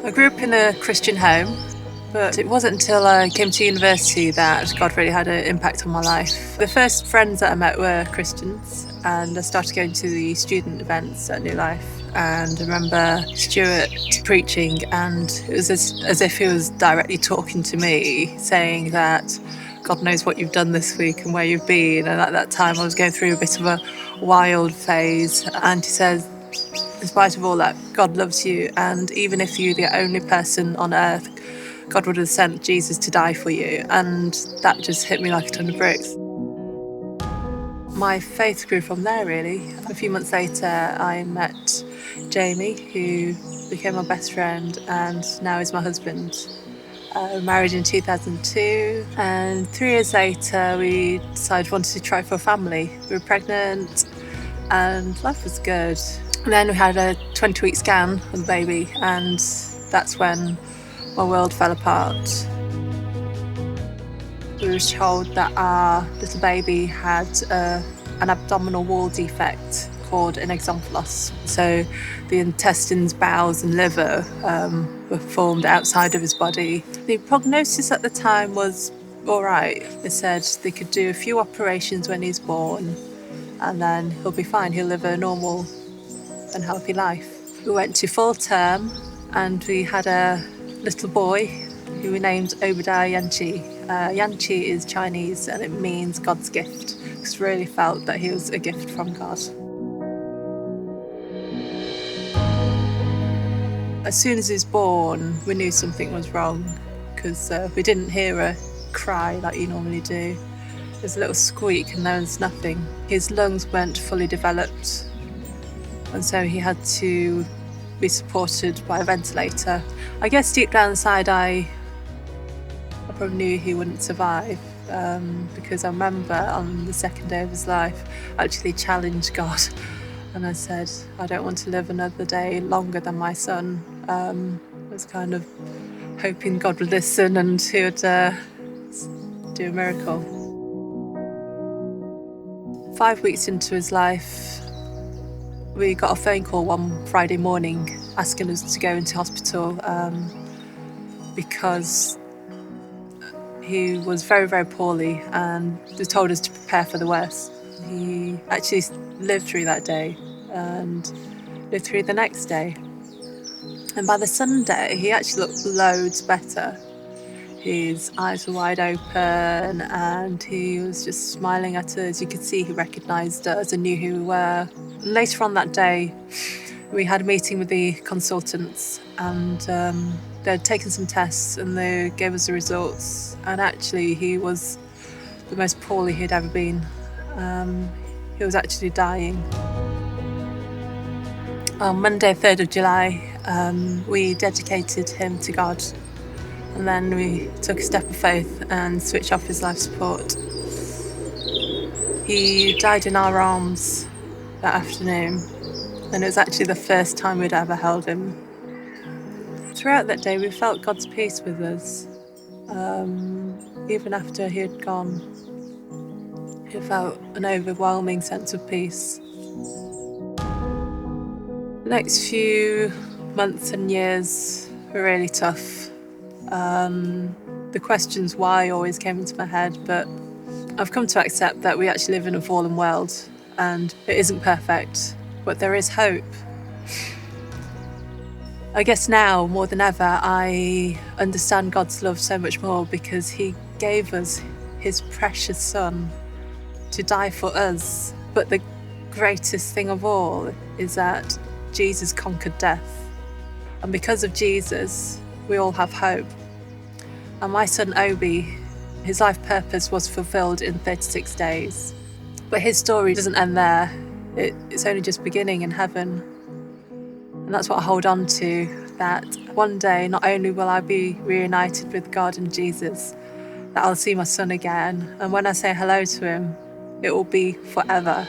I grew up in a Christian home, but it wasn't until I came to university that God really had an impact on my life. The first friends that I met were Christians, and I started going to the student events at New Life. And I remember Stuart preaching, and it was as if he was directly talking to me, saying that God knows what you've done this week and where you've been. And at that time, I was going through a bit of a wild phase. And he says, in spite of all that, God loves you. And even if you're the only person on earth, God would have sent Jesus to die for you. And that just hit me like a ton of bricks. My faith grew from there, really. A few months later, I met Jamie, who became my best friend and now is my husband. We were married in 2002, and 3 years later, we decided we wanted to try for a family. We were pregnant, and life was good. And then we had a 20-week scan of the baby, and that's when my world fell apart. We were told that our little baby had an abdominal wall defect called an exomphalos. So the intestines, bowels and liver were formed outside of his body. The prognosis at the time was all right. They said they could do a few operations when he's born and then he'll be fine. He'll live a normal and healthy life. We went to full term and we had a little boy who we named Obadiah Yanchi. Yanchi is Chinese and it means God's gift. Because really felt that he was a gift from God. As soon as he was born, we knew something was wrong because we didn't hear a cry like you normally do. There's a little squeak and there was nothing. His lungs weren't fully developed, and so he had to be supported by a ventilator. I guess deep down inside I probably knew he wouldn't survive because I remember on the second day of his life I actually challenged God and I said, I don't want to live another day longer than my son. I was kind of hoping God would listen and he would do a miracle. 5 weeks into his life, we got a phone call one Friday morning asking us to go into hospital because he was very, very poorly and they told us to prepare for the worst. He actually lived through that day and lived through the next day. And by the Sunday, he actually looked loads better. His eyes were wide open and he was just smiling at us. You could see he recognised us and knew who we were. And later on that day, we had a meeting with the consultants and they'd taken some tests and they gave us the results. And actually, he was the most poorly he'd ever been. He was actually dying. On Monday, 3rd of July, we dedicated him to God. And then we took a step of faith and switched off his life support. He died in our arms that afternoon. And it was actually the first time we'd ever held him. Throughout that day, we felt God's peace with us. Even after he had gone, it felt an overwhelming sense of peace. The next few months and years were really tough. The questions why always came into my head, but I've come to accept that we actually live in a fallen world and it isn't perfect, but there is hope. I guess now, more than ever, I understand God's love so much more because he gave us his precious son to die for us. But the greatest thing of all is that Jesus conquered death. And because of Jesus, we all have hope. And my son Obi, his life purpose was fulfilled in 36 days. But his story doesn't end there. It's only just beginning in heaven. And that's what I hold on to, that one day not only will I be reunited with God and Jesus, that I'll see my son again. And when I say hello to him, it will be forever.